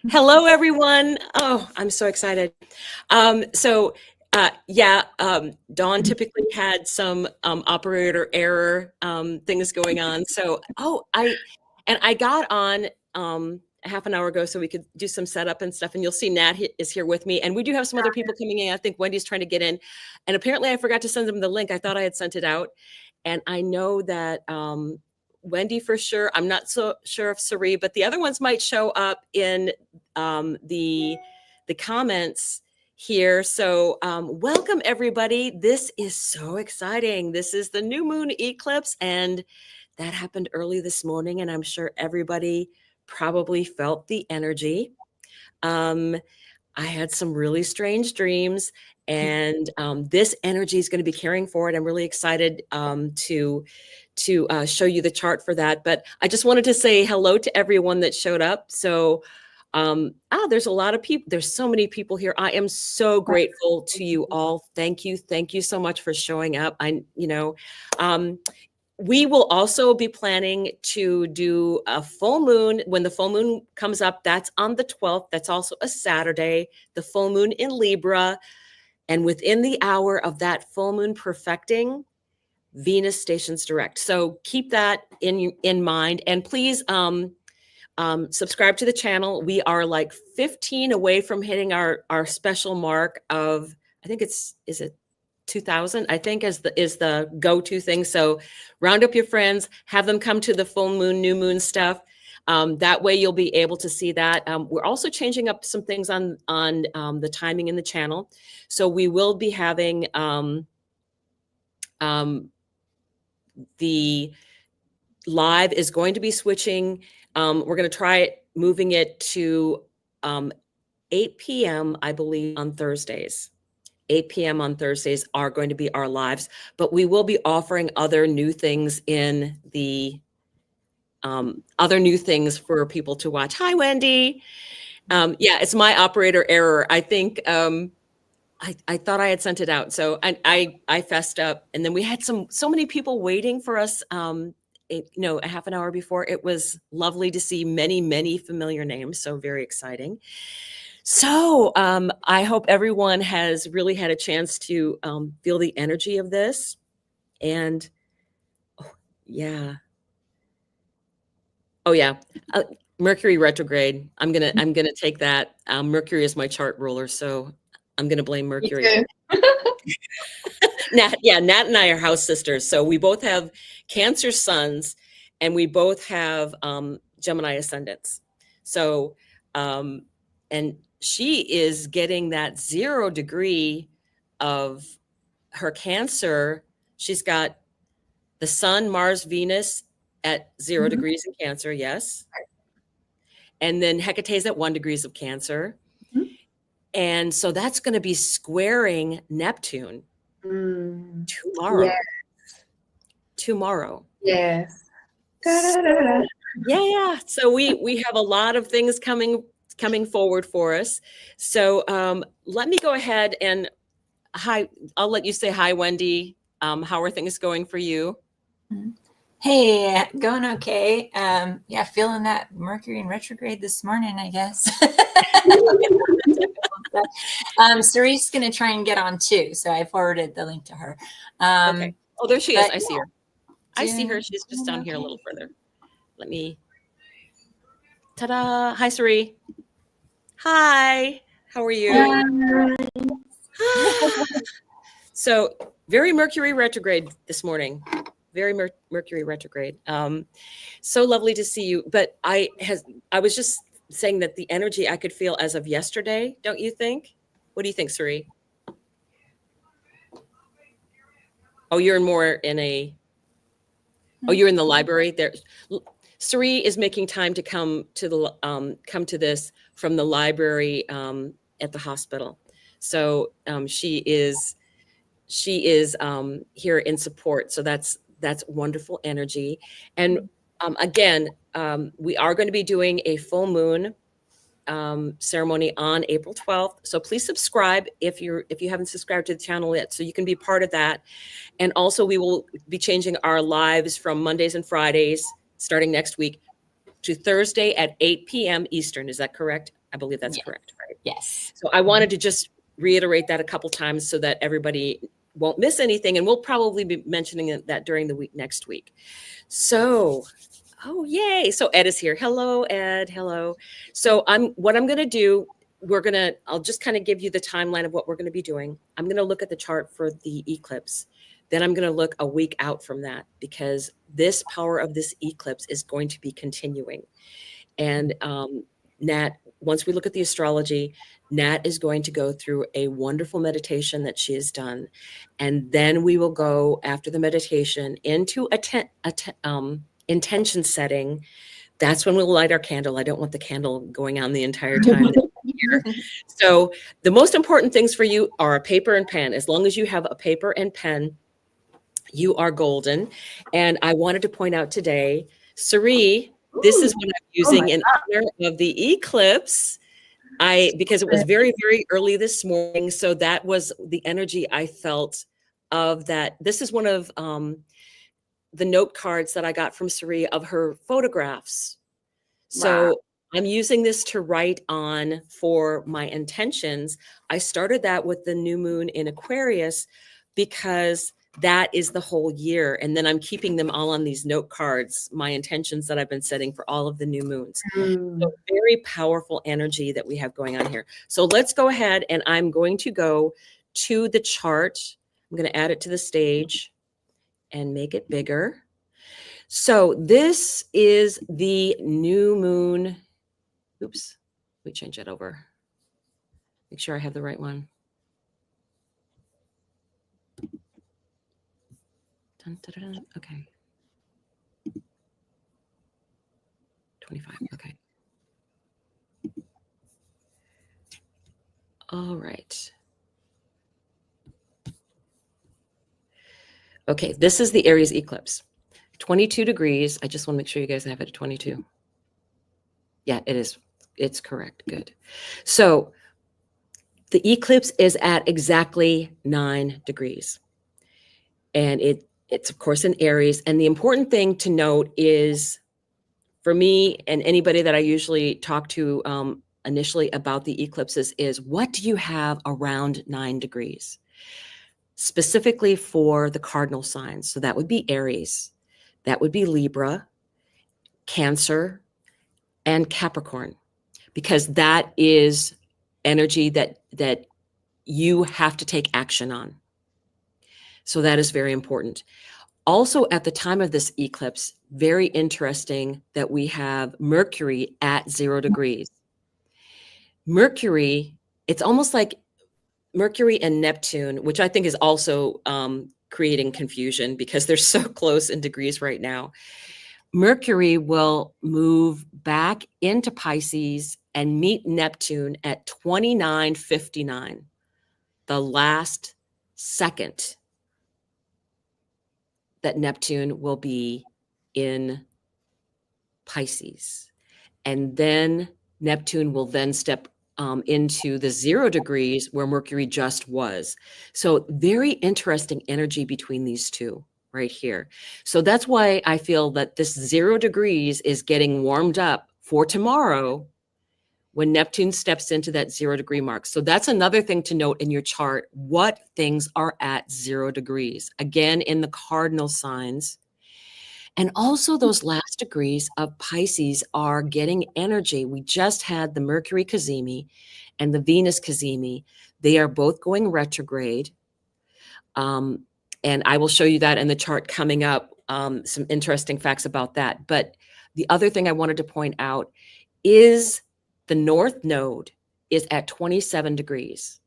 Hello, everyone. Oh, I'm so excited. Dawn typically had some operator error things going on. I got on a half an hour ago so we could do some setup and stuff. And you'll see Nat is here with me. And we do have some other people coming in. I think Wendy's trying to get in. And apparently I forgot to send them the link. I thought I had sent it out. And I know that Wendy for sure. I'm not so sure if Sari, but the other ones might show up in the comments here. So welcome everybody. This is so exciting. This is the new moon eclipse, and that happened early this morning, and I'm sure everybody probably felt the energy. I had some really strange dreams, and this energy is going to be carrying forward. I'm really excited to show you the chart for that. But I just wanted to say hello to everyone that showed up. So there's a lot of people. There's so many people here. I am so grateful to you all. Thank you. Thank you so much for showing up. We will also be planning to do a full moon. When the full moon comes up, that's on the 12th. That's also a Saturday, the full moon in Libra. And within the hour of that full moon perfecting, Venus stations direct. So keep that in mind. And please subscribe to the channel. We are like 15 away from hitting our special mark of, I think is it 2000, I think is the go-to thing. So round up your friends, have them come to the full moon, new moon stuff. That way you'll be able to see that. We're also changing up some things on the timing in the channel. So we will be having the live is going to be switching. We're going to try moving it to 8 p.m., I believe, on Thursdays. 8 p.m. on Thursdays are going to be our lives, but we will be offering other new things in the other new things for people to watch. Hi, Wendy. Yeah, it's my operator error. I think I thought I had sent it out, so I fessed up, and then we had so many people waiting for us. A half an hour before. It was lovely to see many familiar names. So very exciting. So I hope everyone has really had a chance to feel the energy of this. And Mercury retrograde. I'm gonna take that. Mercury is my chart ruler, so I'm gonna blame Mercury. Nat and I are house sisters. So we both have Cancer suns, and we both have Gemini ascendants. So and she is getting that 0 degree of her Cancer. She's got the Sun, Mars, Venus at 0 degrees in Cancer, yes. And then Hecate's at 1 degrees of Cancer. And so that's going to be squaring Neptune tomorrow. Yes. Tomorrow. Yes. So we have a lot of things coming forward for us. So let me go ahead and I'll let you say hi, Wendy. How are things going for you? Hey, going okay. Feeling that Mercury in retrograde this morning, I guess. Sari's going to try and get on too, so I forwarded the link to her. Okay. Oh, there she is. I see her. I see her. She's just down here a little further. Let me. Ta-da! Hi, Sari. Hi. How are you? So very Mercury retrograde this morning. Very Mercury retrograde. So lovely to see you. But I was just saying that the energy I could feel as of yesterday. Don't you think? What do you think, Sari? Oh, you're more in a. Oh, you're in the library there. Sari is making time to come to this from the library at the hospital. So she is here in support. So that's wonderful energy. And again, we are going to be doing a full moon ceremony on April 12th. So please subscribe if you haven't subscribed to the channel yet, so you can be part of that. And also we will be changing our lives from Mondays and Fridays starting next week to Thursday at 8 p.m. Eastern. Is that correct? I believe that's Yeah. correct, right? Yes. So I wanted to just reiterate that a couple times so that everybody won't miss anything. And we'll probably be mentioning that during the week next week. So, oh, yay. So Ed is here. Hello, Ed. Hello. So what I'm going to do, I'll just kind of give you the timeline of what we're going to be doing. I'm going to look at the chart for the eclipse. Then I'm going to look a week out from that because this power of this eclipse is going to be continuing. And Nat, once we look at the astrology, Nat is going to go through a wonderful meditation that she has done. And then we will go after the meditation into intention setting. That's when we'll light our candle. I don't want the candle going on the entire time that you're here. So the most important things for you are a paper and pen. As long as you have a paper and pen, you are golden. And I wanted to point out today, Sari, this is what I'm using in honor of the eclipse. Because it was very, very early this morning. So that was the energy I felt of that. This is one of the note cards that I got from Sari of her photographs. So wow. I'm using this to write on for my intentions. I started that with the new moon in Aquarius because that is the whole year. And then I'm keeping them all on these note cards, my intentions that I've been setting for all of the new moons. So very powerful energy that we have going on here. So let's go ahead and I'm going to go to the chart. I'm going to add it to the stage and make it bigger. So this is the new moon. Oops, let me change that over. Make sure I have the right one. Dun, dun, dun, dun. Okay. 25, okay. All right. Okay, this is the Aries eclipse. 22 degrees. I just want to make sure you guys have it at 22. Yeah, it is. It's correct. Good. So the eclipse is at exactly 9 degrees. And it's of course in Aries. And the important thing to note is for me and anybody that I usually talk to initially about the eclipses is what do you have around 9 degrees? Specifically for the cardinal signs. So that would be Aries, that would be Libra, Cancer, and Capricorn, because that is energy that you have to take action on. So that is very important. Also, at the time of this eclipse, very interesting that we have Mercury at 0 degrees. Mercury, it's almost like Mercury and Neptune, which I think is also creating confusion because they're so close in degrees right now. Mercury will move back into Pisces and meet Neptune at 29:59, the last second that Neptune will be in Pisces. And then Neptune will then step into the 0 degrees where Mercury just was. So very interesting energy between these two right here. So that's why I feel that this 0 degrees is getting warmed up for tomorrow when Neptune steps into that 0 degree mark. So that's another thing to note in your chart, what things are at 0 degrees. Again, in the cardinal signs. And also those last degrees of Pisces are getting energy. We just had the Mercury cazimi and the Venus cazimi. They are both going retrograde. And I will show you that in the chart coming up, some interesting facts about that. But the other thing I wanted to point out is the North Node is at 27 degrees.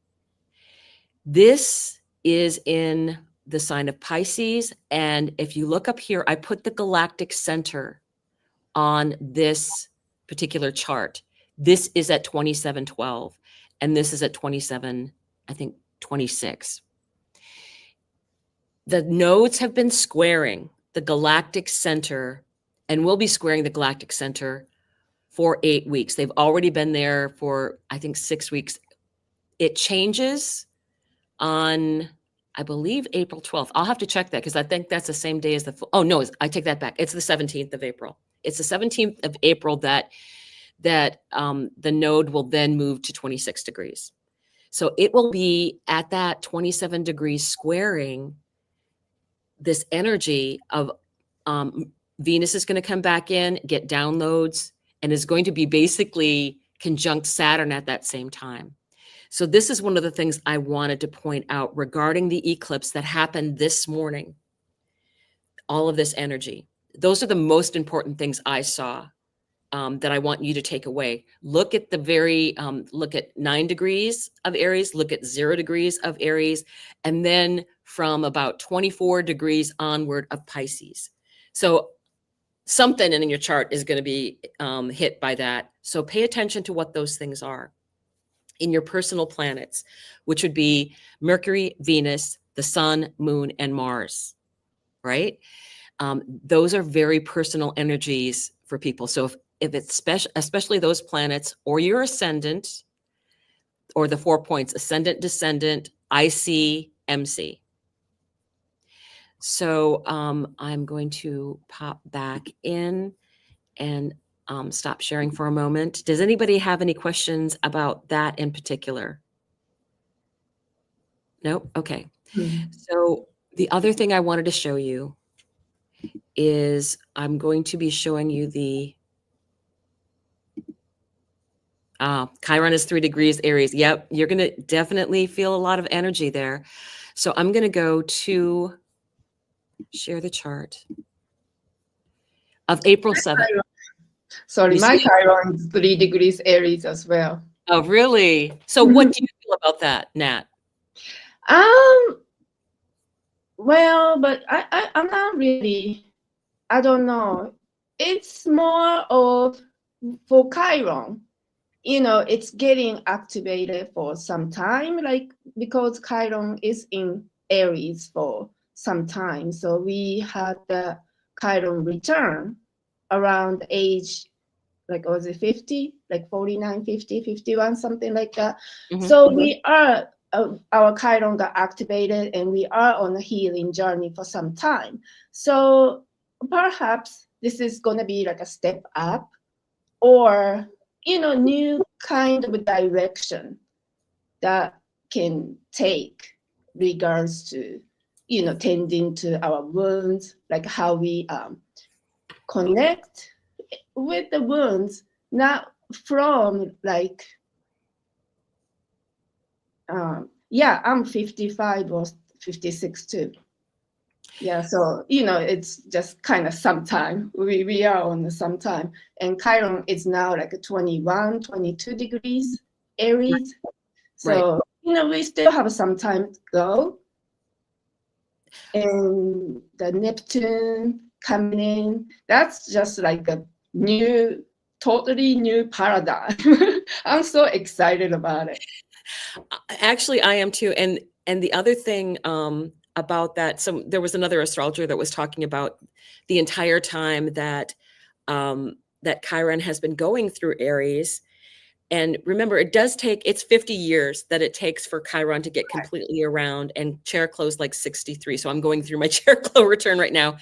This is in the sign of Pisces. And if you look up here, I put the galactic center on this particular chart. This is at 2712, and this is at 27, I think 26. The nodes have been squaring the galactic center and will be squaring the galactic center for 8 weeks. They've already been there for, I think, 6 weeks. It changes on, I believe, April 12th. I'll have to check that because I think that's the same day as the, oh no, I take that back. It's the 17th of April. It's the 17th of April that that the node will then move to 26 degrees. So it will be at that 27 degrees squaring this energy of Venus is going to come back in, get downloads, and is going to be basically conjunct Saturn at that same time. So this is one of the things I wanted to point out regarding the eclipse that happened this morning. All of this energy. Those are the most important things I saw that I want you to take away. Look at look at 9 degrees of Aries, look at 0 degrees of Aries, and then from about 24 degrees onward of Pisces. So something in your chart is going to be hit by that. So pay attention to what those things are in your personal planets, which would be Mercury, Venus, the Sun, Moon, and Mars, right? Those are very personal energies for people. So if it's especially those planets or your ascendant or the 4 points, ascendant, descendant, IC, MC. So I'm going to pop back in and stop sharing for a moment. Does anybody have any questions about that in particular? No? Okay. So the other thing I wanted to show you is I'm going to be showing you the Chiron is 3 degrees Aries. Yep, you're going to definitely feel a lot of energy there. So I'm going to go to share the chart of April 7th. Sorry, You my see? Chiron is 3 degrees Aries as well. Oh, really? So what do you feel about that, Nat? Well, but I'm not really, I don't know. It's more of, for Chiron, it's getting activated for some time, like, because Chiron is in Aries for some time. So we had the Chiron return around age, like, was it 50, like 49, 50, 51, something like that. So we are, our Chiron got activated and we are on a healing journey for some time. So perhaps this is going to be like a step up, or new kind of direction that can take regards to tending to our wounds, like how we connect with the wounds, not from like I'm 55 or 56 too. Yeah, so it's just kind of sometime. We are on the sometime, and Chiron is now like 21, 22 degrees Aries. So we still have some time to go. And the Neptune coming in, that's just like a totally new paradigm. I'm so excited about it. Actually, I am too. And the other thing about that, so there was another astrologer that was talking about the entire time that that Chiron has been going through Aries. And remember, it's 50 years that it takes for Chiron to get completely around, and chair close like 63. So I'm going through my chair close return right now.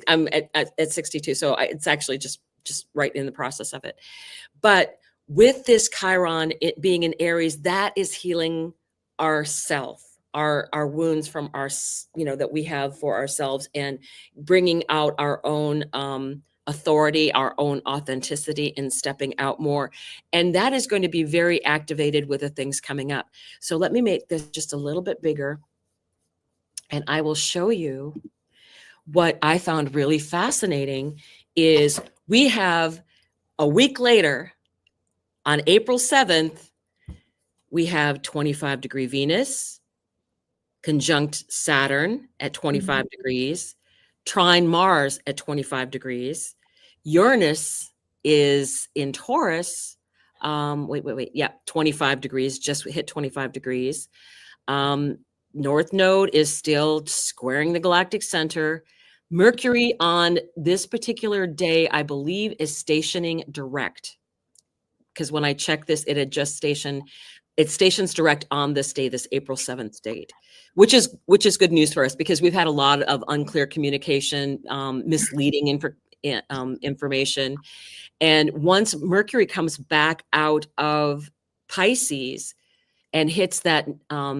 I'm at 62. So it's actually just right in the process of it. But with this Chiron, it being in Aries, that is healing ourself, our wounds from our, that we have for ourselves, and bringing out our own authority, our own authenticity, and stepping out more. And that is going to be very activated with the things coming up. So let me make this just a little bit bigger, and I will show you what I found really fascinating is we have a week later, on April 7th, we have 25 degree Venus, conjunct Saturn at 25 degrees, trine Mars at 25 degrees. Uranus is in Taurus. Yeah, 25 degrees, just hit 25 degrees. North Node is still squaring the galactic center. Mercury on this particular day, I believe, is stationing direct. Because when I checked this, it stations direct on this day, this April 7th date, which is good news for us, because we've had a lot of unclear communication, misleading information. And once Mercury comes back out of Pisces and hits that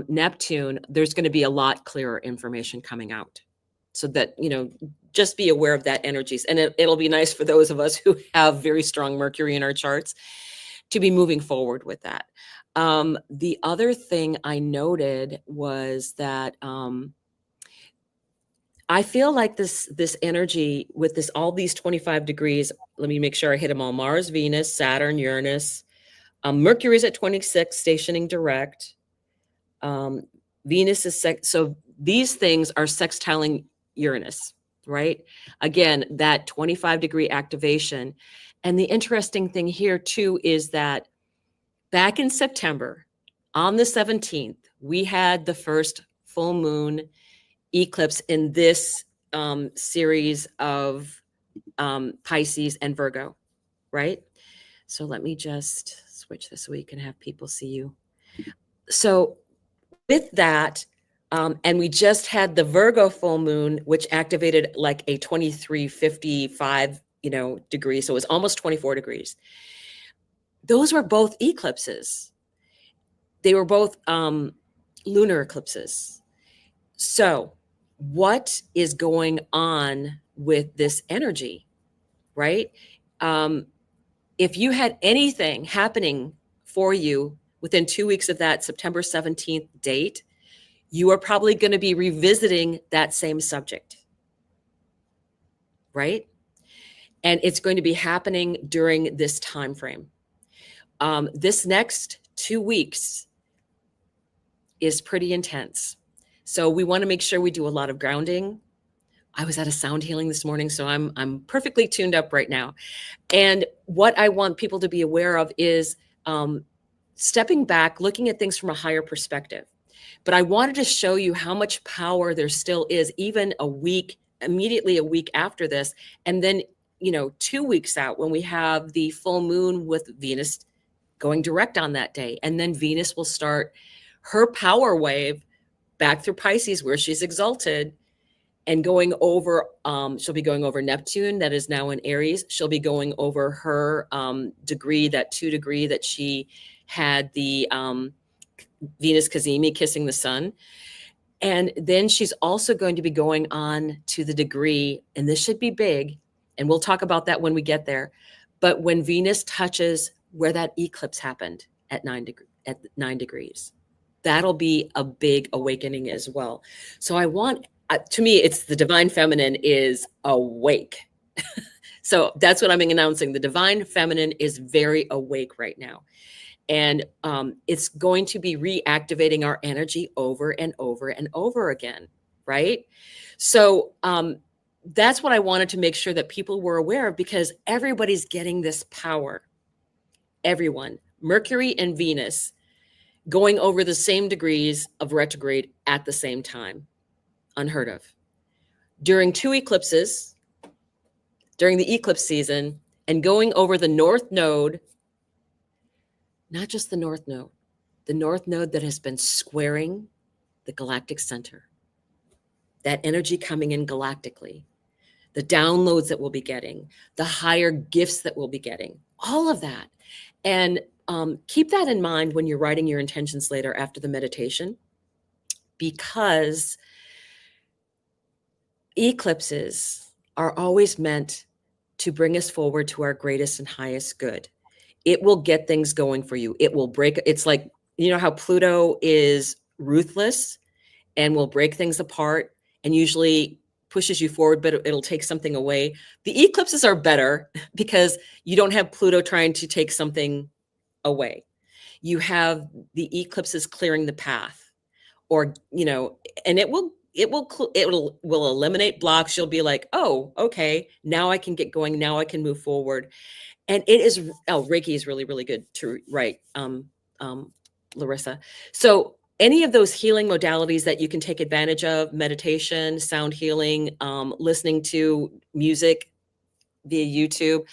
Neptune, there's going to be a lot clearer information coming out. So that, just be aware of that energies. And it'll be nice for those of us who have very strong Mercury in our charts to be moving forward with that. The other thing I noted was that I feel like this energy with all these 25 degrees, let me make sure I hit them all: Mars, Venus, Saturn, Uranus. Mercury's at 26, stationing direct. Venus is so these things are sextiling Uranus, right? Again, that 25-degree activation. And the interesting thing here too is that back in September, on the 17th, we had the first full moon eclipse in this series of Pisces and Virgo, right? So let me just switch this so we can have people see you. So with that, and we just had the Virgo full moon, which activated like a 2355, degrees. So it was almost 24 degrees. Those were both eclipses. They were both lunar eclipses. So what is going on with this energy, right? If you had anything happening for you within 2 weeks of that September 17th date, you are probably going to be revisiting that same subject, right? And it's going to be happening during this time frame. This next 2 weeks is pretty intense. So we want to make sure we do a lot of grounding. I was at a sound healing this morning, so I'm perfectly tuned up right now. And what I want people to be aware of is stepping back, looking at things from a higher perspective. But I wanted to show you how much power there still is, even immediately a week after this. And then, 2 weeks out when we have the full moon with Venus going direct on that day. And then Venus will start her power wave back through Pisces where she's exalted and going over, she'll be going over Neptune that is now in Aries. She'll be going over her degree, that 2 degree that she had the Venus Cazimi kissing the sun. And then she's also going to be going on to the degree, and this should be big, and we'll talk about that when we get there. But when Venus touches where that eclipse happened at 9 degrees, that'll be a big awakening as well. So I want, to me, it's the divine feminine is awake. So that's what I'm announcing. The divine feminine is very awake right now. And it's going to be reactivating our energy over and over and over again, right? So that's what I wanted to make sure that people were aware of, because everybody's getting this power. Everyone. Mercury and Venus going over the same degrees of retrograde at the same time. Unheard of. During 2 eclipses, during the eclipse season, and going over the North Node, not just the North Node that has been squaring the galactic center. That energy coming in galactically, the downloads that we'll be getting, the higher gifts that we'll be getting, all of that. And keep that in mind when you're writing your intentions later after the meditation, because eclipses are always meant to bring us forward to our greatest and highest good. It will get things going for you. It will break. It's like, how Pluto is ruthless and will break things apart and usually pushes you forward, but it'll take something away. The eclipses are better because you don't have Pluto trying to take something away. You have the eclipses clearing the path, or, and it will eliminate blocks. You'll be like, oh, okay, now I can get going. Now I can move forward. And it is, Reiki is really, really good to write, Larissa. So any of those healing modalities that you can take advantage of, meditation, sound healing, listening to music via YouTube,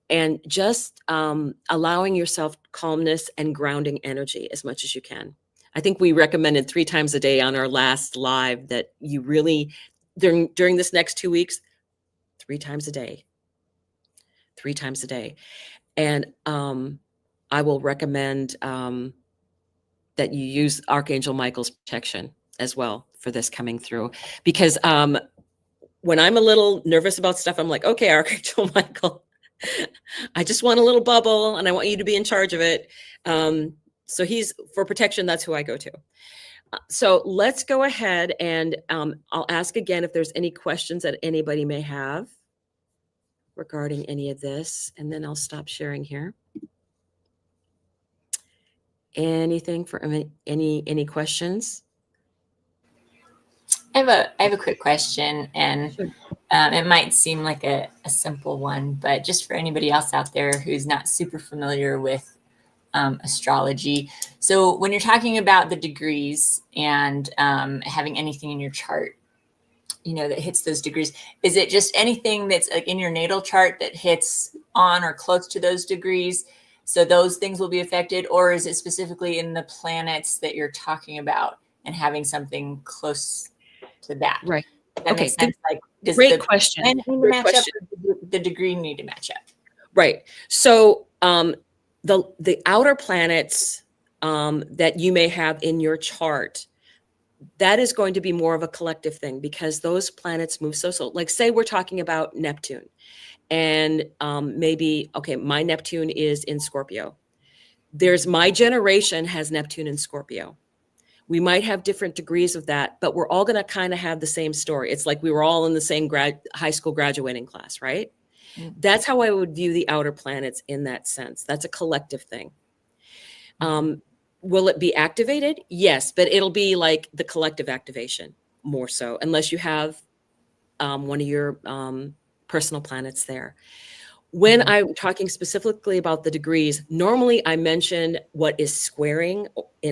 and just allowing yourself calmness and grounding energy as much as you can. I think we recommended 3 times a day on our last live that you really, during this next 2 weeks, 3 times a day, 3 times a day. And I will recommend that you use Archangel Michael's protection as well for this coming through. Because when I'm a little nervous about stuff, I'm like, okay, Archangel Michael, I just want a little bubble and I want you to be in charge of it. So he's for protection. That's who I go to. So let's go ahead and I'll ask again if there's any questions that anybody may have regarding any of this, and then I'll stop sharing here. Anything for any questions? I have a quick question, and Sure. it might seem like a simple one, but just for anybody else out there who's not super familiar with astrology. So when you're talking about the degrees and having anything in your chart, you know, that hits those degrees, is it just anything that's like in your natal chart that hits on or close to those degrees? So those things will be affected, or is it specifically in the planets that you're talking about and having something close to that? Right. Does that Okay. make sense? Like, does Great the question. planet need to Great match question. up, or does the degree need to match up? Right. So the outer planets that you may have in your chart, that is going to be more of a collective thing because those planets move so. Like say we're talking about Neptune, and maybe, okay, my Neptune is in Scorpio. There's my generation has Neptune in Scorpio. We might have different degrees of that, but we're all going to kind of have the same story. It's like we were all in the same high school graduating class, right? That's how I would view the outer planets in that sense. That's a collective thing. Will it be activated? Yes, but it'll be like the collective activation more so, unless you have one of your personal planets there. When I'm talking specifically about the degrees, normally I mention what is squaring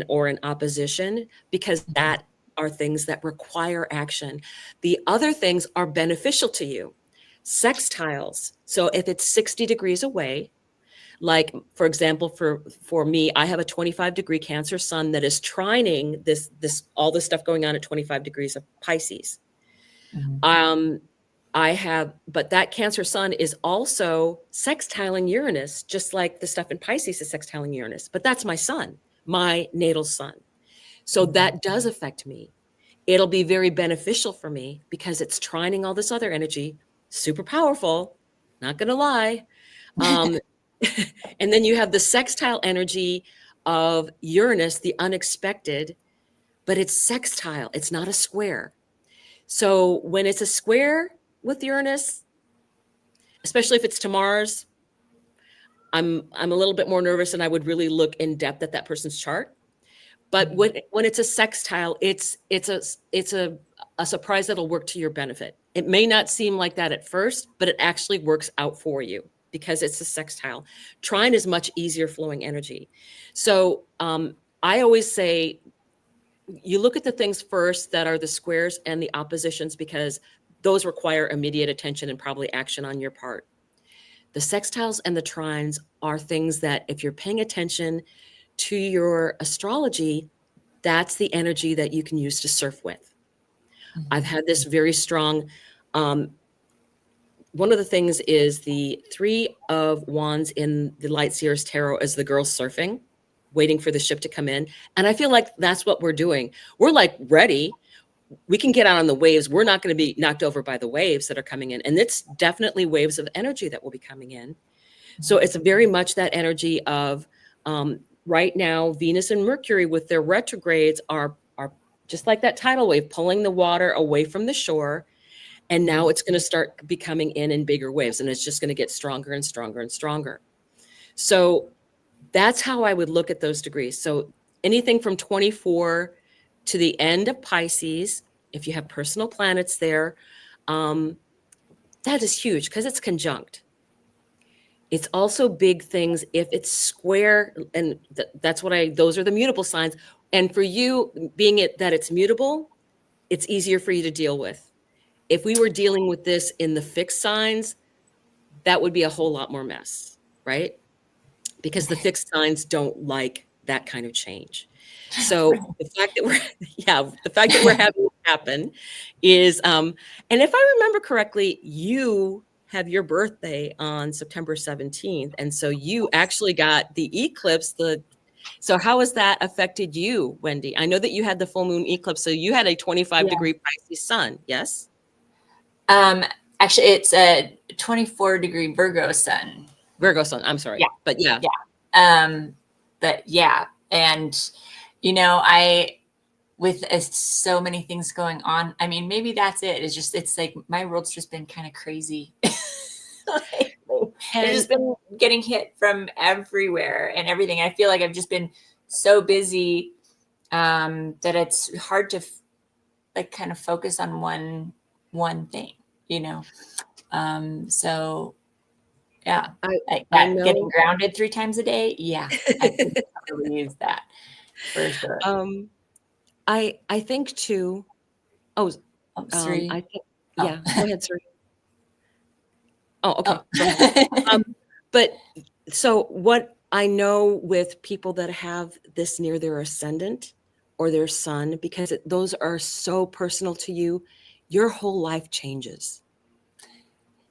or in opposition, because that are things that require action. The other things are beneficial to you. Sextiles. So if it's 60 degrees away, like for example, for me, I have a 25-degree Cancer sun that is trining this all this stuff going on at 25 degrees of Pisces. But that Cancer sun is also sextiling Uranus, just like the stuff in Pisces is sextiling Uranus. But that's my sun, my natal sun. So that does affect me. It'll be very beneficial for me because it's trining all this other energy, super powerful, not going to lie. And then you have the sextile energy of Uranus, the unexpected, but it's sextile. It's not a square. So when it's a square with Uranus, especially if it's to Mars, I'm a little bit more nervous, and I would really look in depth at that person's chart. But when it's a sextile, it's a surprise that'll work to your benefit. It may not seem like that at first, but it actually works out for you because it's a sextile. Trine is much easier flowing energy. So I always say you look at the things first that are the squares and the oppositions, because those require immediate attention and probably action on your part. The sextiles and the trines are things that if you're paying attention to your astrology, that's the energy that you can use to surf with. I've had this very strong, one of the things is the 3 of Wands in the Light Seers Tarot as the girl surfing, waiting for the ship to come in. And I feel like that's what we're doing. We're like ready. We can get out on the waves. We're not going to be knocked over by the waves that are coming in. And it's definitely waves of energy that will be coming in. So it's very much that energy of right now, Venus and Mercury with their retrogrades are just like that tidal wave, pulling the water away from the shore. And now it's going to start becoming in bigger waves, and it's just going to get stronger and stronger and stronger. So that's how I would look at those degrees. So anything from 24 to the end of Pisces, if you have personal planets there, that is huge because it's conjunct. It's also big things if it's square, and that's what those are the mutable signs. And for you, being that it's mutable, it's easier for you to deal with. If we were dealing with this in the fixed signs, that would be a whole lot more mess, right? Because the fixed signs don't like that kind of change. So the fact that we're having it happen is, and if I remember correctly, you have your birthday on September 17th. And so you actually got the eclipse. So how has that affected you, Wendy? I know that you had the full moon eclipse. So you had a 25-degree Pisces sun. Yes. Actually, it's a 24-degree Virgo sun. Virgo sun. I'm sorry. Yeah. But yeah. But yeah. And, with so many things going on, I mean, maybe that's it. It's like my world's just been kind of crazy. I've just been getting hit from everywhere and everything. I feel like I've just been so busy that it's hard to kind of focus on one thing, so yeah, I know. Getting grounded 3 times a day. Yeah, I can totally use that for sure. I think too. Sri. I think, yeah. Go ahead, Sri. Oh, okay. Oh. But so what I know with people that have this near their ascendant or their sun, because those are so personal to you, your whole life changes.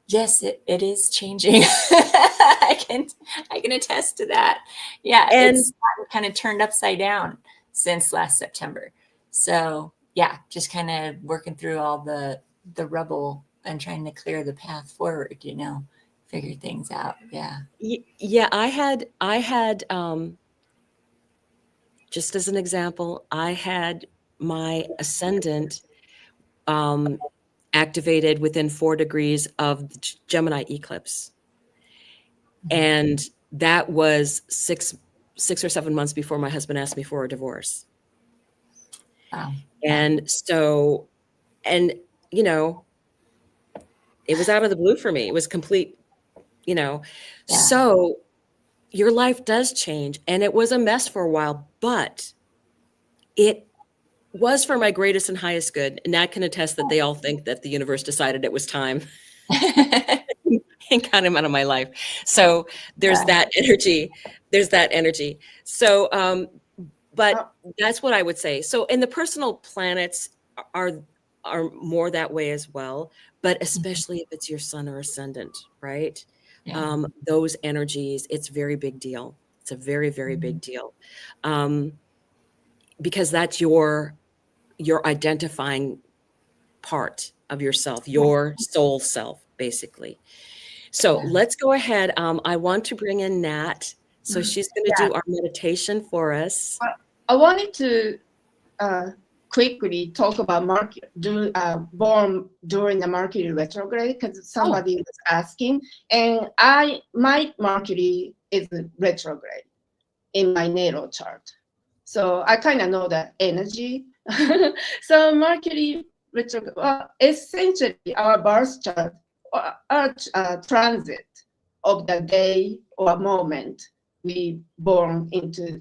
Yes, it is changing. I can attest to that. Yeah, And it's kind of turned upside down since last September. So yeah, just kind of working through all the rubble and trying to clear the path forward, figure things out. Yeah. Yeah, I had just as an example, I had my ascendant activated within 4 degrees of the Gemini eclipse. And that was six or 7 months before my husband asked me for a divorce. Wow. And so, it was out of the blue for me. It was complete, So your life does change. And it was a mess for a while, but it was for my greatest and highest good. And I can attest that they all think that the universe decided it was time and got him out of my life. So there's that energy. So, but that's what I would say. So, and the personal planets are more that way as well, but especially if it's your sun or ascendant, right? Yeah. Those energies, it's a very big deal. It's a very, very big deal. Because that's your identifying part of yourself, your soul self, basically. So let's go ahead. I want to bring in Nat. So she's going to do our meditation for us. I wanted to quickly talk about born during the Mercury retrograde, because somebody was asking, and my Mercury is retrograde in my natal chart, so I kind of know that energy. So Mercury retrograde, essentially our birth chart, our transit of the day or moment we born into,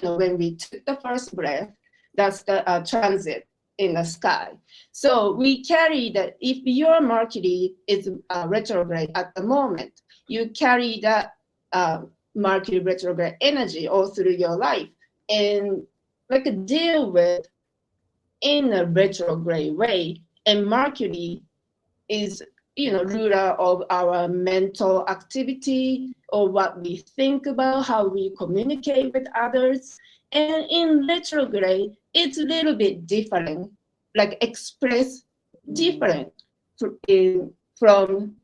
when we took the first breath, that's the transit in the sky. So we carry that. If your Mercury is retrograde at the moment, you carry that Mercury retrograde energy all through your life, and deal with in a retrograde way. And Mercury is ruler of our mental activity, or what we think about, how we communicate with others. And in retrograde, it's a little bit different, express different from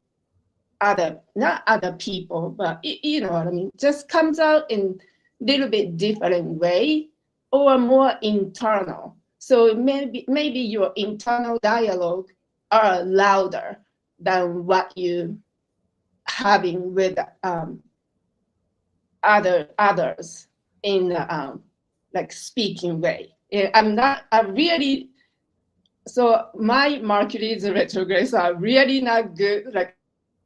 not other people, but you know what I mean, just comes out in little bit different way, or more internal. So maybe your internal dialogue are louder than what you having with others in speaking way. So my Mercury is retrograde, so I'm really not good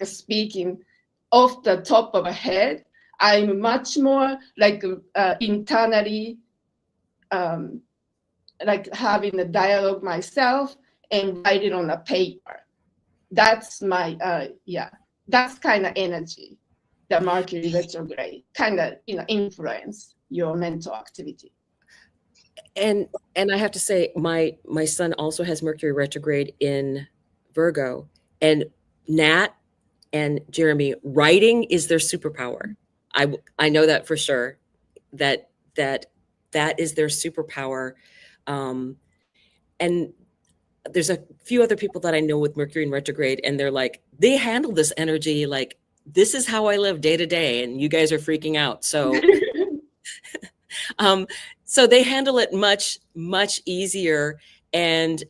speaking off the top of my head. I'm much more internally having a dialogue myself and write it on a paper. That's my that's kind of energy that Mercury retrograde kind of influence your mental activity. And I have to say, my son also has Mercury retrograde in Virgo, and Nat, and Jeremy, writing is their superpower. I know that for sure. That is their superpower. And there's a few other people that I know with Mercury in retrograde, and they're like, they handle this energy like, this is how I live day to day, and you guys are freaking out. So, so they handle it much, much easier. And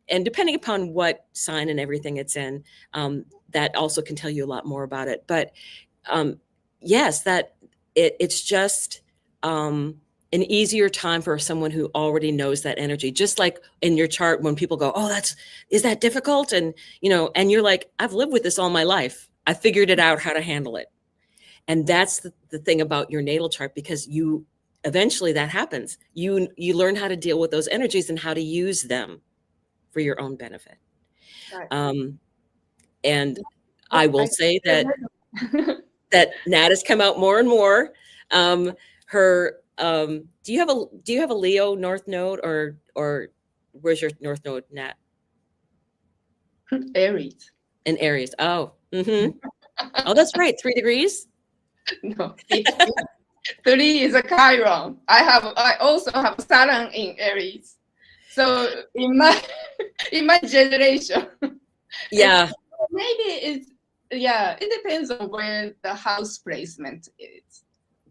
depending upon what sign and everything it's in, that also can tell you a lot more about it. But yes, that it's just an easier time for someone who already knows that energy. Just like in your chart, when people go, "Oh, is that difficult?" And and you're like, "I've lived with this all my life. I figured it out how to handle it." And that's the thing about your natal chart, because you eventually that happens. You learn how to deal with those energies and how to use them for your own benefit. Right. And I will say that Nat has come out more and more. Do you have a Leo North Node, or where's your North Node, Nat? Aries. In Aries. Oh, oh, that's right. 3 degrees. No, 3 is a Chiron. I also have Saturn in Aries. So in my generation, Yeah, maybe it depends on where the house placement is.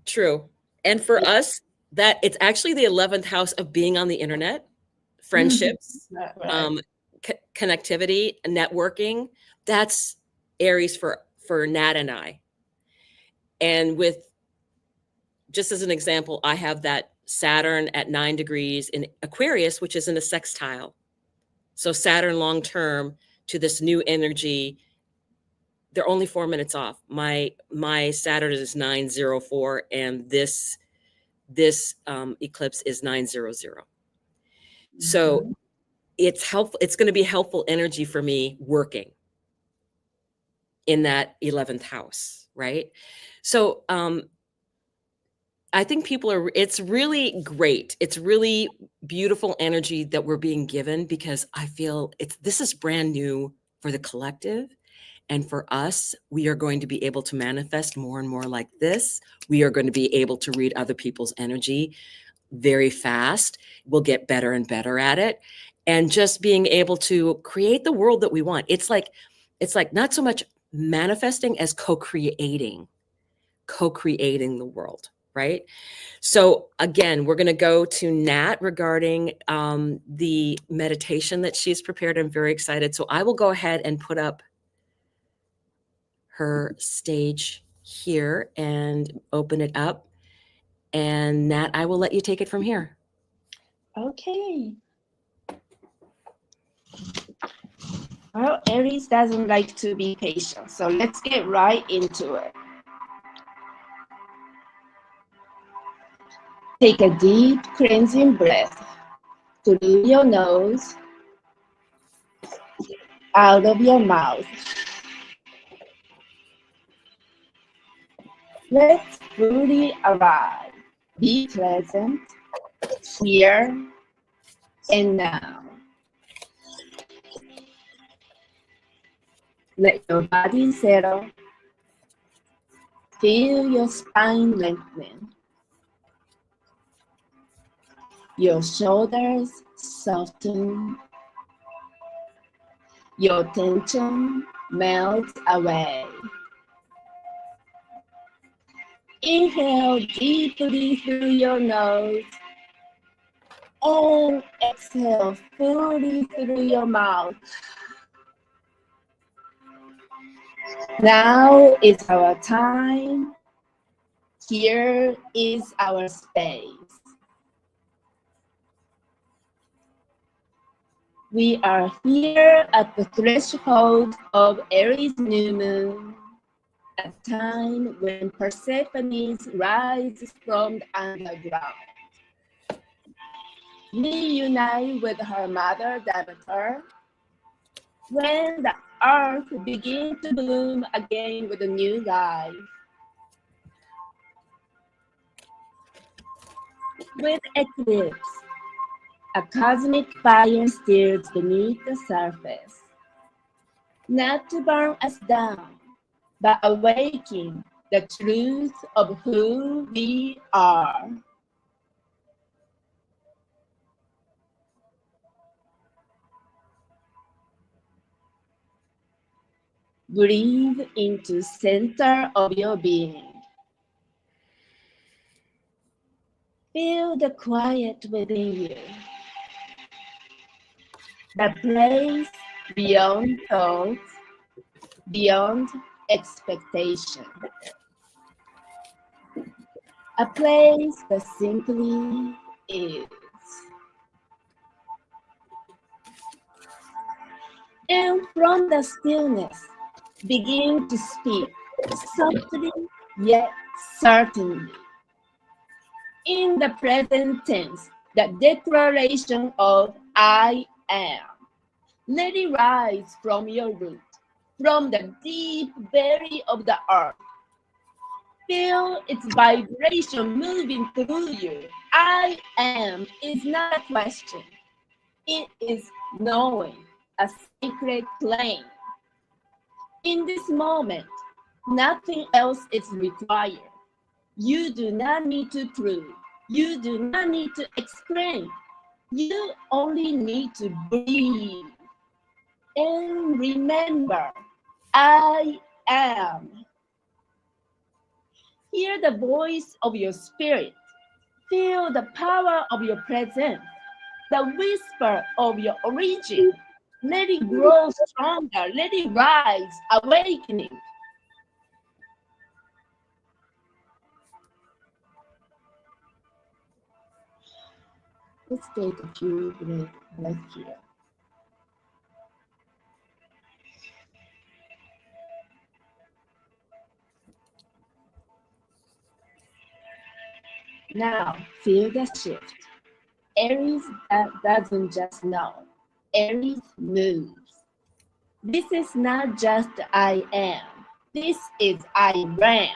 true. And for us, that it's actually the 11th house of being on the internet, friendships, Right. connectivity, networking. That's Aries for Nat and I. And with, just as an example, I have that Saturn at 9 degrees in Aquarius, which is in a sextile. So Saturn long term to this new energy, they're only 4 minutes off. My Saturn is 904, and this eclipse is 900. So it's helpful. It's going to be helpful energy for me working in that 11th house, right? So I think it's really great. It's really beautiful energy that we're being given, because I feel this is brand new for the collective. And for us, we are going to be able to manifest more and more like this. We are going to be able to read other people's energy very fast. We'll get better and better at it. And just being able to create the world that we want. It's like not so much manifesting as co-creating the world, right? So again, we're going to go to Nat regarding the meditation that she's prepared. I'm very excited. So I will go ahead and put up her stage here and open it up. And Nat, I will let you take it from here. Okay. Well, Aries doesn't like to be patient, so let's get right into it. Take a deep cleansing breath through your nose, out of your mouth. Let's fully arrive. Be present here and now. Let your body settle. Feel your spine lengthen. Your shoulders soften. Your tension melts away. Inhale deeply through your nose and exhale fully through your mouth. Now is our time. Here is our space. We are here at the threshold of Aries new moon, a time when Persephone rises from the underground. Reunite with her mother Demeter, when the earth begins to bloom again with a new life. With Eclipse, a cosmic fire stirs beneath the surface. not to burn us down, but awaken the truth of who we are. Breathe into center of your being. Feel the quiet within you. The place beyond thoughts, beyond expectation. A place that simply is. And from the stillness, begin to speak softly yet certainly. In the present tense, the declaration of I am. Let it rise from your root, from the deep belly of the earth. Feel its vibration moving through you. I am is not a question. It is knowing, a sacred claim. In this moment, nothing else is required. You do not need to prove. You do not need to explain. You only need to breathe. And remember, I am. Hear the voice of your spirit. Feel the power of your presence, the whisper of your origin. Let it grow stronger. Let it rise, awakening. Let's take a few breaths here. Now, feel the shift. Aries doesn't just know. Aries moves. This is not just I am. This is I am.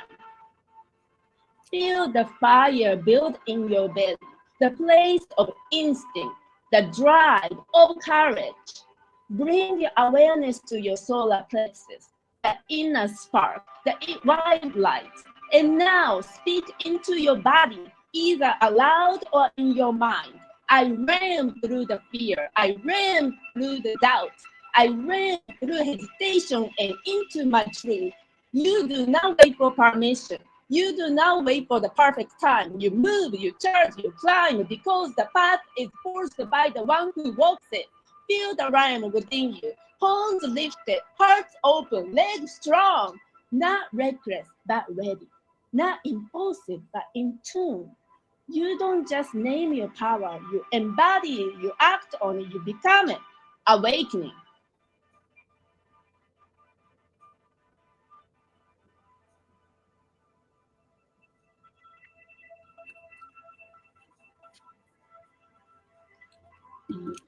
Feel the fire build in your belly, the place of instinct, the drive of courage. Bring your awareness to your solar plexus, the inner spark, the white light. And now speak into your body, either aloud or in your mind. I ran through the fear. I ran through the doubt. I ran through hesitation and into my truth. You do not wait for permission. You do not wait for the perfect time. You move, you charge, you climb, because the path is forced by the one who walks it. Feel the rhyme within you. Horns lifted, hearts open, legs strong. Not reckless, but ready. Not impulsive, but in tune. You don't just name your power. You embody it, you act on it, you become it. Awakening.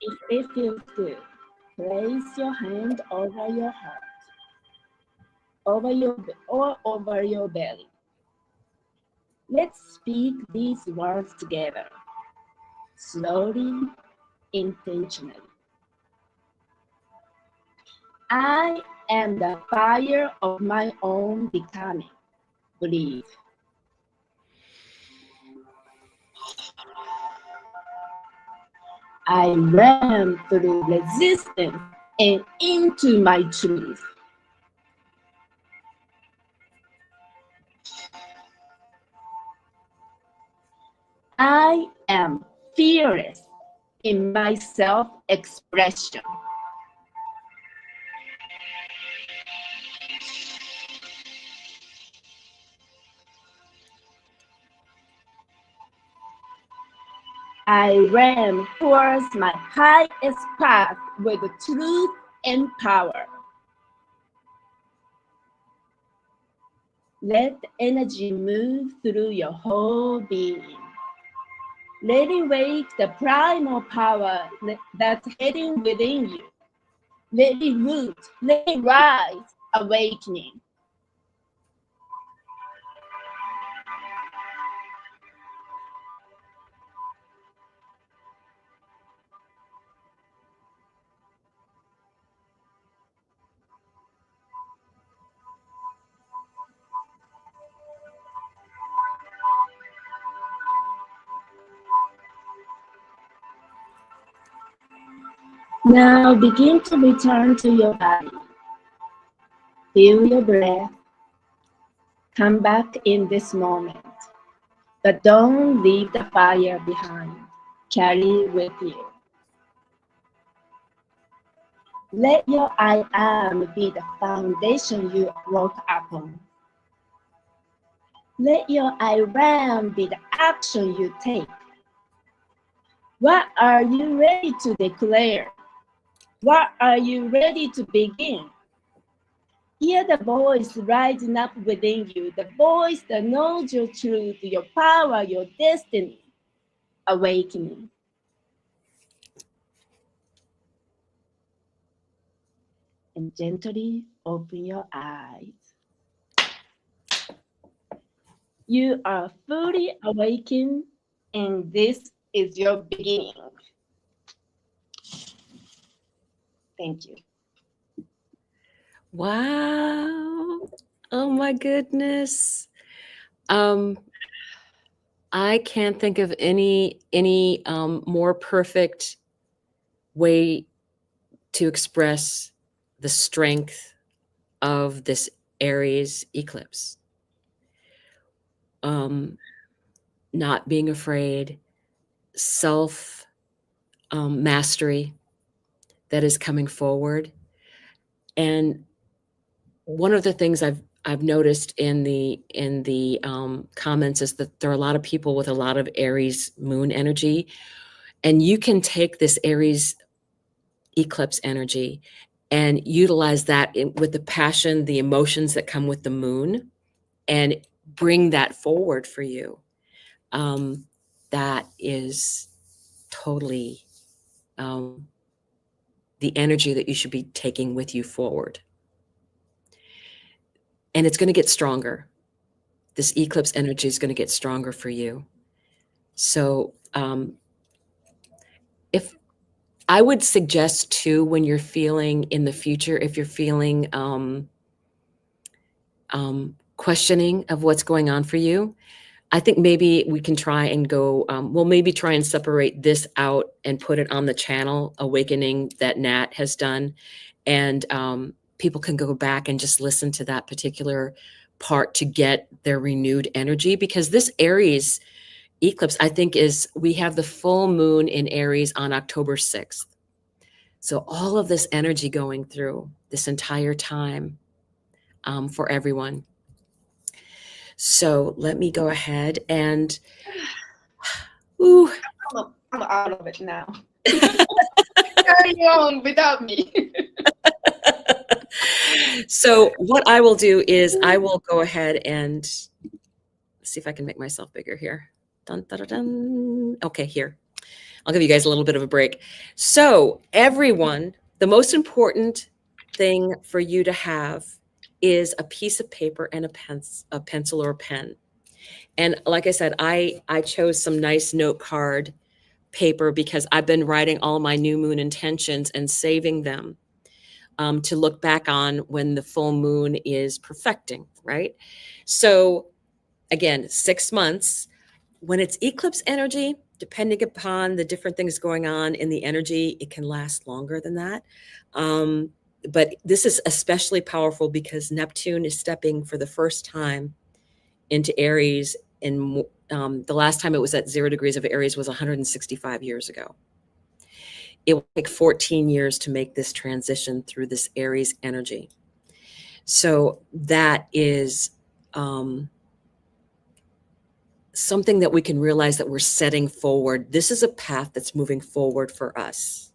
If it feels good, place your hand over your heart, over your belly. Let's speak these words together, slowly, intentionally. I am the fire of my own becoming. Breathe. I ran through resistance and into my truth. I am fearless in my self-expression. I ran towards my highest path with truth and power. Let the energy move through your whole being. Let it wake the primal power that's hidden within you. Let it root, let it rise, awakening. Now begin to return to your body. Feel your breath. Come back in this moment. But don't leave the fire behind. Carry it with you. Let your I am be the foundation you work upon. Let your I am be the action you take. What are you ready to declare? What are you ready to begin? Hear the voice rising up within you, the voice that knows your truth, your power, your destiny. Awakening. And gently open your eyes. You are fully awakened, and this is your beginning. Thank you. Wow. Oh my goodness. I can't think of any more perfect way to express the strength of this Aries eclipse. Not being afraid, self mastery that is coming forward. And one of the things I've noticed in the comments is that there are a lot of people with a lot of Aries moon energy, and you can take this Aries eclipse energy and utilize that with the passion, the emotions that come with the moon, and bring that forward for you. That is totally the energy that you should be taking with you forward. And it's going to get stronger. This eclipse energy is going to get stronger for you. So if I would suggest too, when you're feeling in the future, if you're feeling questioning of what's going on for you, I think maybe we can try and go, we'll maybe try and separate this out and put it on the channel Awakening that Nat has done. And people can go back and just listen to that particular part to get their renewed energy, because this Aries eclipse, I think, we have the full moon in Aries on October 6th. So all of this energy going through this entire time for everyone. So let me go ahead and, ooh. I'm out of it now. Carry on without me. So what I will do is I will go ahead and see if I can make myself bigger here. Dun, dun, dun, dun. Okay, here. I'll give you guys a little bit of a break. So everyone, the most important thing for you to have is a piece of paper and a pencil or a pen. And like I said, I chose some nice note card paper because I've been writing all my new moon intentions and saving them to look back on when the full moon is perfecting, right? So again, 6 months. When it's eclipse energy, depending upon the different things going on in the energy, it can last longer than that. But this is especially powerful because Neptune is stepping for the first time into Aries. And the last time it was at 0 degrees of Aries was 165 years ago. It will take 14 years to make this transition through this Aries energy. So that is something that we can realize that we're setting forward. This is a path that's moving forward for us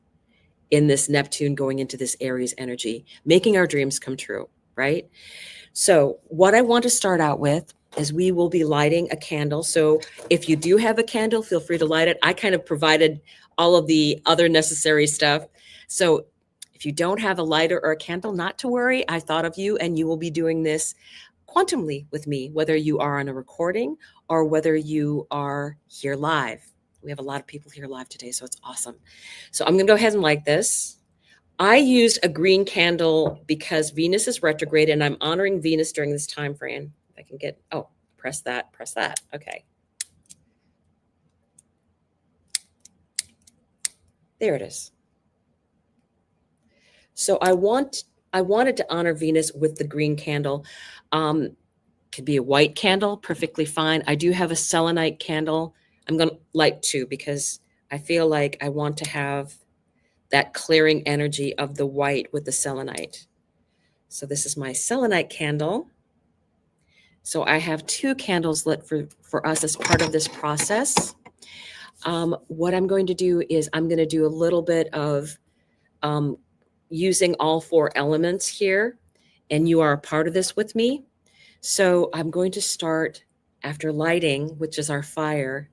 in this Neptune going into this Aries energy, making our dreams come true, right? So what I want to start out with is we will be lighting a candle. So if you do have a candle, feel free to light it. I kind of provided all of the other necessary stuff. So if you don't have a lighter or a candle, not to worry. I thought of you, and you will be doing this quantumly with me, whether you are on a recording or whether you are here live. We have a lot of people here live today, so it's awesome. So I'm going to go ahead and light this. I used a green candle because Venus is retrograde, and I'm honoring Venus during this time frame. If I can get, oh, press that. Okay. There it is. So I wanted to honor Venus with the green candle. Could be a white candle, perfectly fine. I do have a selenite candle. I'm going to light two because I feel like I want to have that clearing energy of the white with the selenite. So this is my selenite candle. So I have two candles lit for us as part of this process. What I'm going to do is I'm going to do a little bit of using all four elements here, and you are a part of this with me. So I'm going to start after lighting, which is our fire.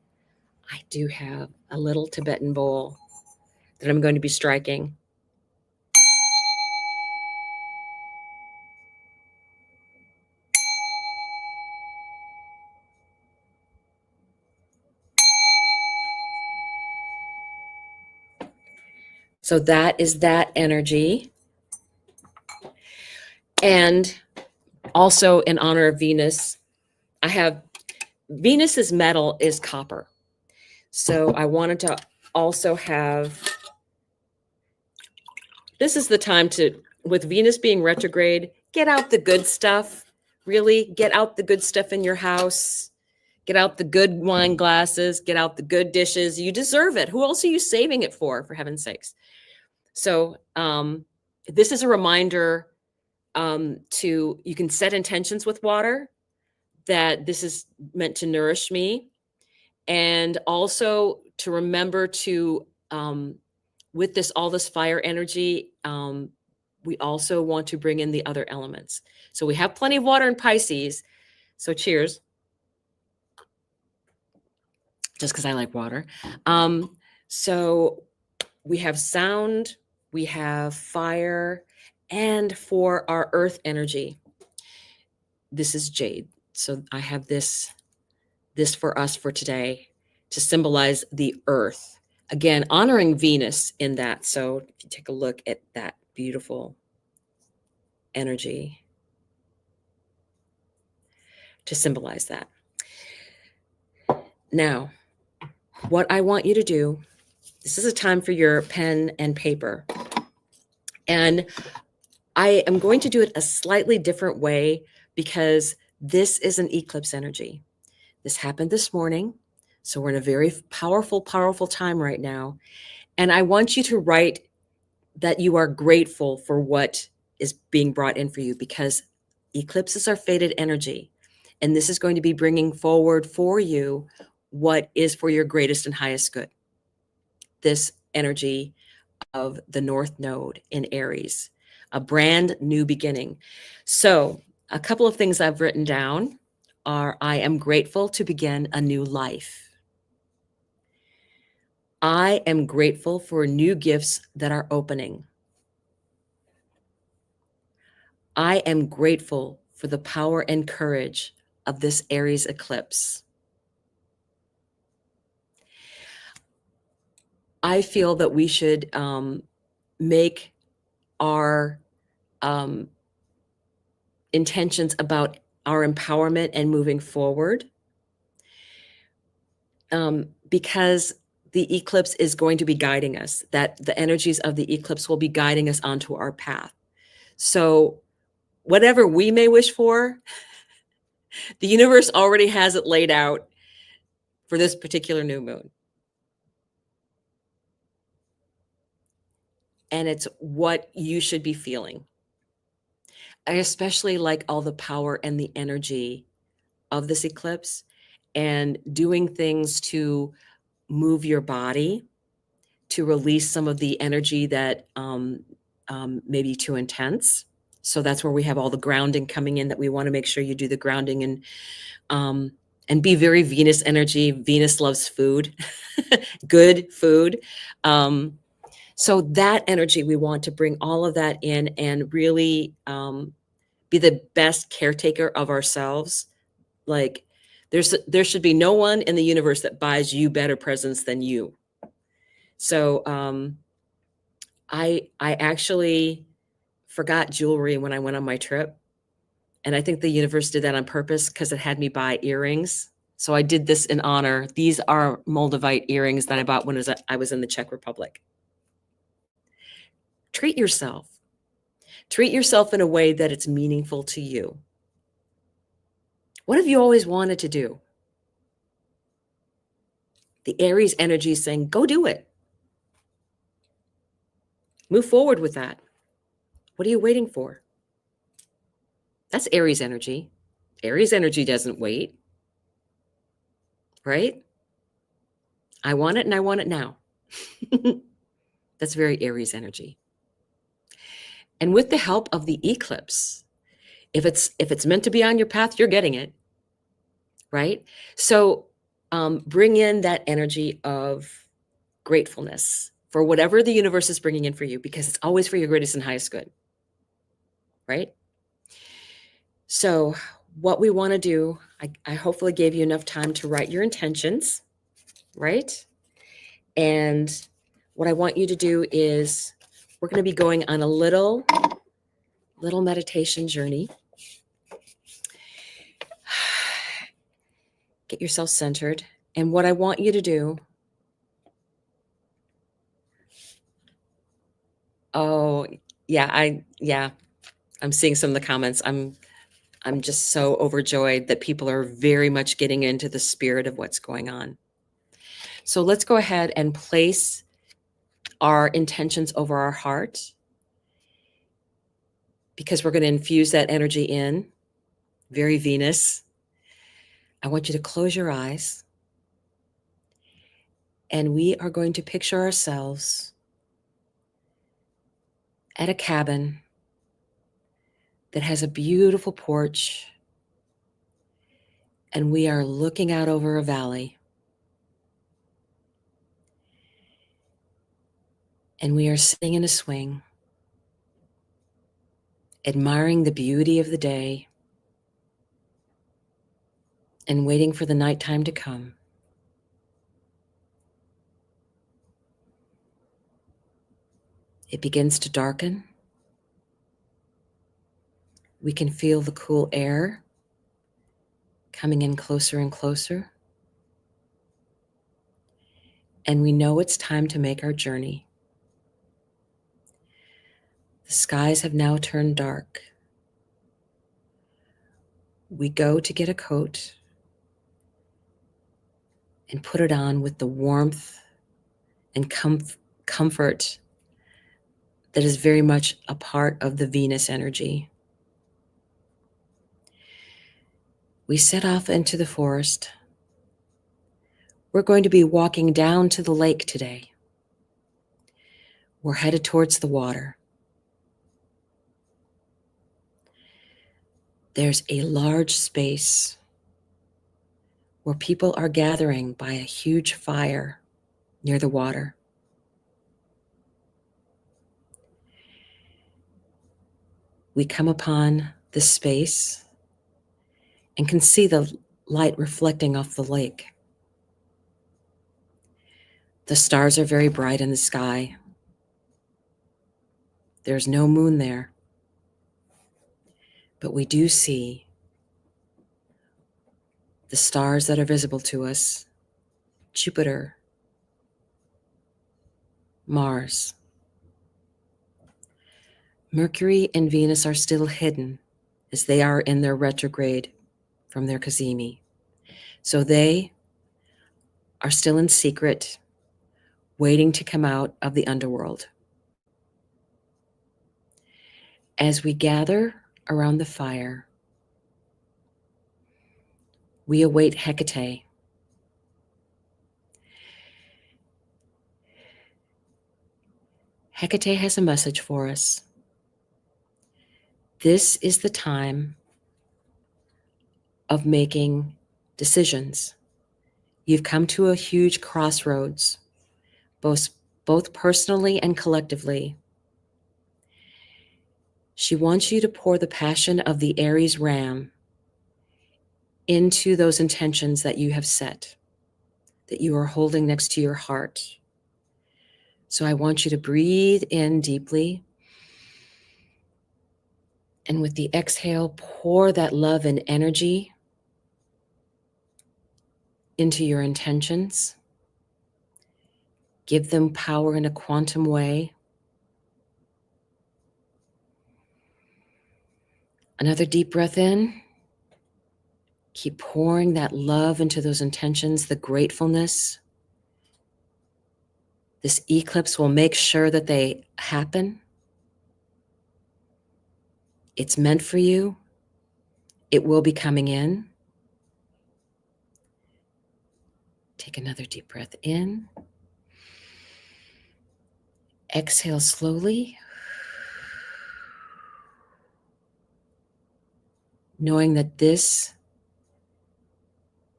I do have a little Tibetan bowl that I'm going to be striking. So that is that energy. And also in honor of Venus, I have Venus's metal is copper. So I wanted to also have, this is the time to, with Venus being retrograde, get out the good stuff. Really get out the good stuff in your house. Get out the good wine glasses, get out the good dishes. You deserve it. Who else are you saving it for heaven's sakes? So this is a reminder you can set intentions with water, that this is meant to nourish me. And also to remember to, with all this fire energy, we also want to bring in the other elements. So we have plenty of water in Pisces. So cheers. Just because I like water. So we have sound, we have fire, and for our earth energy, this is jade. So I have this for us for today to symbolize the earth. Again, honoring Venus in that. So if you take a look at that beautiful energy to symbolize that. Now, what I want you to do, this is a time for your pen and paper. And I am going to do it a slightly different way because this is an eclipse energy. This happened this morning. So we're in a very powerful, powerful time right now. And I want you to write that you are grateful for what is being brought in for you, because eclipses are fated energy. And this is going to be bringing forward for you what is for your greatest and highest good. This energy of the North Node in Aries, a brand new beginning. So a couple of things I've written down are: I am grateful to begin a new life. I am grateful for new gifts that are opening. I am grateful for the power and courage of this Aries eclipse. I feel that we should make our intentions about our empowerment and moving forward, because the eclipse is going to be guiding us, that the energies of the eclipse will be guiding us onto our path. So whatever we may wish for, the universe already has it laid out for this particular new moon. And it's what you should be feeling. I especially like all the power and the energy of this eclipse, and doing things to move your body, to release some of the energy that may be too intense. So that's where we have all the grounding coming in, that we want to make sure you do the grounding and be very Venus energy. Venus loves food, good food. So that energy, we want to bring all of that in and really be the best caretaker of ourselves. Like there should be no one in the universe that buys you better presents than you. So I actually forgot jewelry when I went on my trip. And I think the universe did that on purpose because it had me buy earrings. So I did this in honor. These are Moldavite earrings that I bought when I was in the Czech Republic. Treat yourself. Treat yourself in a way that it's meaningful to you. What have you always wanted to do? The Aries energy is saying, go do it. Move forward with that. What are you waiting for? That's Aries energy. Aries energy doesn't wait, right? I want it and I want it now. That's very Aries energy. And with the help of the eclipse, if it's meant to be on your path, you're getting it, right? So bring in that energy of gratefulness for whatever the universe is bringing in for you, because it's always for your greatest and highest good, right? So what we want to do, I hopefully gave you enough time to write your intentions, right? And what I want you to do is we're going to be going on a little meditation journey. Get yourself centered. And what I want you to do, I'm seeing some of the comments. I'm just so overjoyed that people are very much getting into the spirit of what's going on. So let's go ahead and place our intentions over our heart, because we're going to infuse that energy in. Very Venus. I want you to close your eyes, and we are going to picture ourselves at a cabin that has a beautiful porch, and we are looking out over a valley, and we are sitting in a swing, admiring the beauty of the day and waiting for the nighttime to come. It begins to darken. We can feel the cool air coming in closer and closer. And we know it's time to make our journey. The skies have now turned dark. We go to get a coat and put it on with the warmth and comfort that is very much a part of the Venus energy. We set off into the forest. We're going to be walking down to the lake today. We're headed towards the water. There's a large space where people are gathering by a huge fire near the water. We come upon this space and can see the light reflecting off the lake. The stars are very bright in the sky. There's no moon there, but we do see the stars that are visible to us: Jupiter, Mars. Mercury and Venus are still hidden as they are in their retrograde from their cazimi. So they are still in secret, waiting to come out of the underworld. As we gather around the fire, we await Hecate. Hecate has a message for us. This is the time of making decisions. You've come to a huge crossroads, both personally and collectively. She wants you to pour the passion of the Aries ram into those intentions that you have set, that you are holding next to your heart. So I want you to breathe in deeply, and with the exhale, pour that love and energy into your intentions. Give them power in a quantum way. Another deep breath in. Keep pouring that love into those intentions, the gratefulness. This eclipse will make sure that they happen. It's meant for you. It will be coming in. Take another deep breath in. Exhale slowly, knowing that this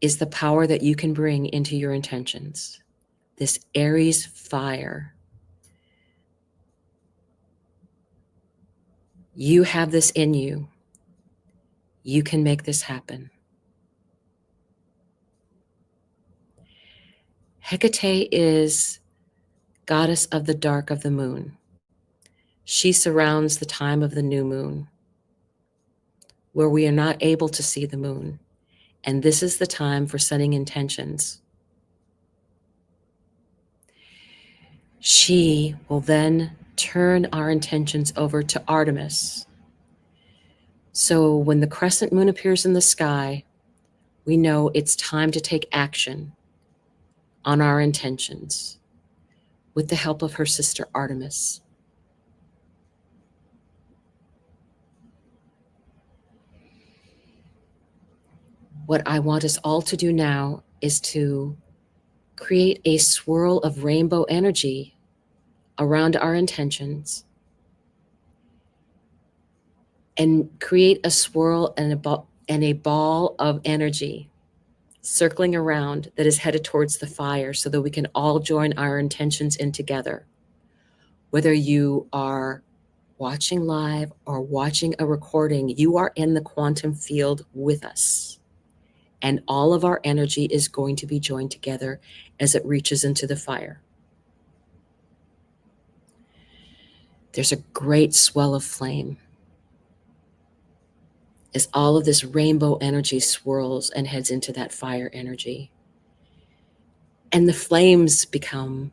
is the power that you can bring into your intentions. This Aries fire. You have this in you. You can make this happen. Hecate is goddess of the dark of the moon. She surrounds the time of the new moon, where we are not able to see the moon. And this is the time for setting intentions. She will then turn our intentions over to Artemis. So when the crescent moon appears in the sky, we know it's time to take action on our intentions with the help of her sister Artemis. What I want us all to do now is to create a swirl of rainbow energy around our intentions and create a swirl and a ball of energy circling around that is headed towards the fire so that we can all join our intentions in together. Whether you are watching live or watching a recording, you are in the quantum field with us. And all of our energy is going to be joined together as it reaches into the fire. There's a great swell of flame as all of this rainbow energy swirls and heads into that fire energy. And the flames become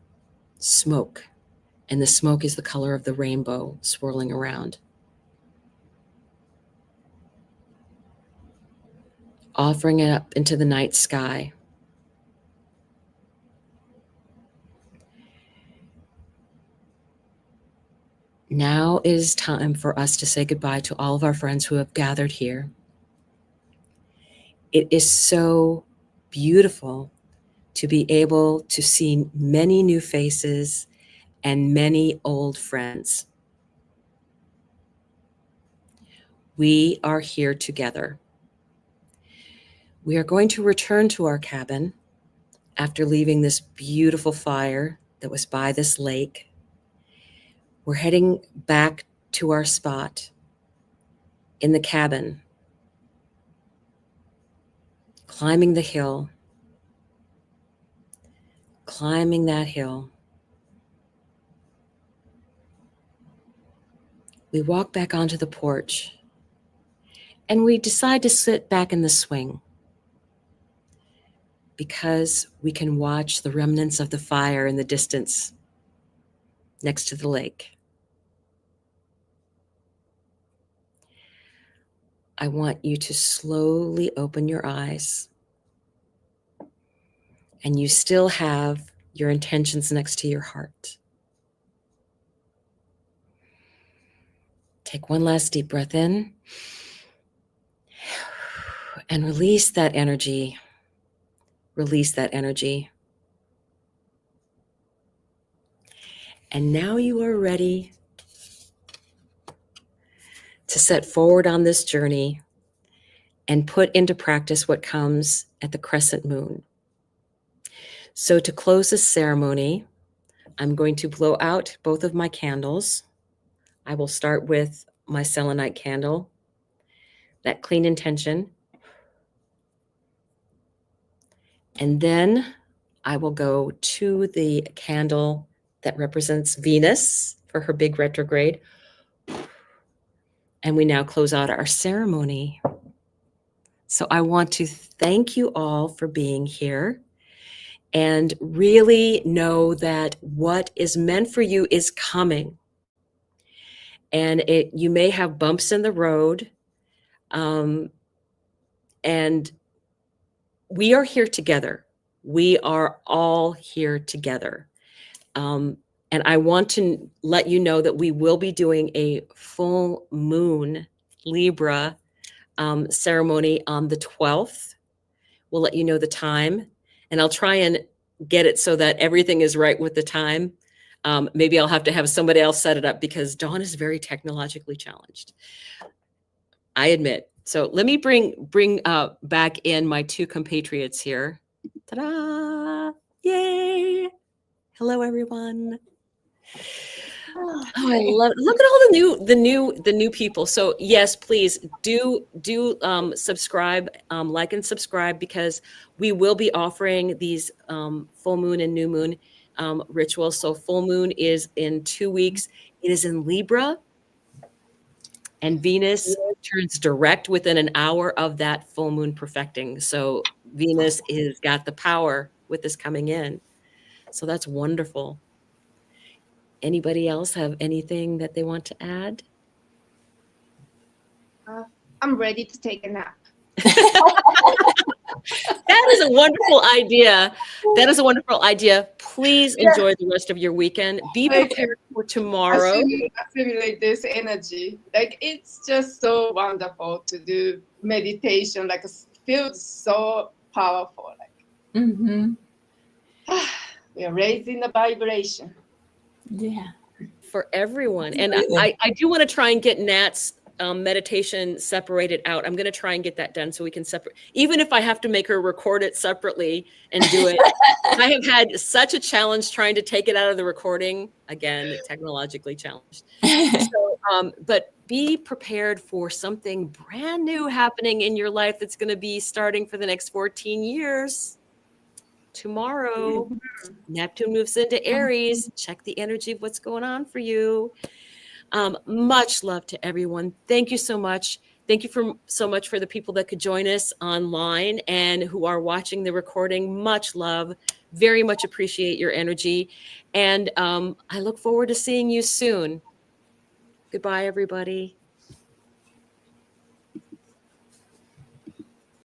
smoke, and the smoke is the color of the rainbow swirling around. Offering it up into the night sky. Now it is time for us to say goodbye to all of our friends who have gathered here. It is so beautiful to be able to see many new faces and many old friends. We are here together. We are going to return to our cabin after leaving this beautiful fire that was by this lake. We're heading back to our spot in the cabin, climbing the hill, climbing that hill. We walk back onto the porch and we decide to sit back in the swing because we can watch the remnants of the fire in the distance next to the lake. I want you to slowly open your eyes, and you still have your intentions next to your heart. Take one last deep breath in and release that energy. Release that energy. And now you are ready to set forward on this journey and put into practice what comes at the crescent moon. So to close this ceremony, I'm going to blow out both of my candles. I will start with my selenite candle, that clean intention. And then I will go to the candle that represents Venus for her big retrograde. And we now close out our ceremony. So I want to thank you all for being here and really know that what is meant for you is coming. And you may have bumps in the road, And we are here together. We are all here together. And I want to let you know that we will be doing a full moon Libra ceremony on the 12th. We'll let you know the time, and I'll try and get it so that everything is right with the time. Maybe I'll have to have somebody else set it up because Dawn is very technologically challenged, I admit. So let me bring back in my two compatriots here. Ta-da! Yay! Hello, everyone. Oh, I love it. Look at all the new people. So yes, please do subscribe, like and subscribe, because we will be offering these full moon and new moon rituals. So full moon is in 2 weeks. It is in Libra, and Venus turns direct within an hour of that full moon perfecting. So Venus is got the power with this coming in. So that's wonderful. Anybody else have anything that they want to add? I'm ready to take a nap. That is a wonderful idea. That is a wonderful idea. Please enjoy the rest of your weekend. Be prepared for tomorrow. Assimilate this energy. Like, it's just so wonderful to do meditation. Like, it feels so powerful. Like, we are raising the vibration. Yeah. For everyone. And I do want to try and get Nat's meditation separated out. I'm going to try and get that done so we can separate, even if I have to make her record it separately and do it. I have had such a challenge trying to take it out of the recording. Again, technologically challenged. So, but be prepared for something brand new happening in your life that's going to be starting for the next 14 years. Tomorrow, Neptune moves into Aries. Check the energy of what's going on for you. Much love to everyone. Thank you so much. Thank you so much for the people that could join us online and who are watching the recording. Much love. Very much appreciate your energy. And I look forward to seeing you soon. Goodbye, everybody.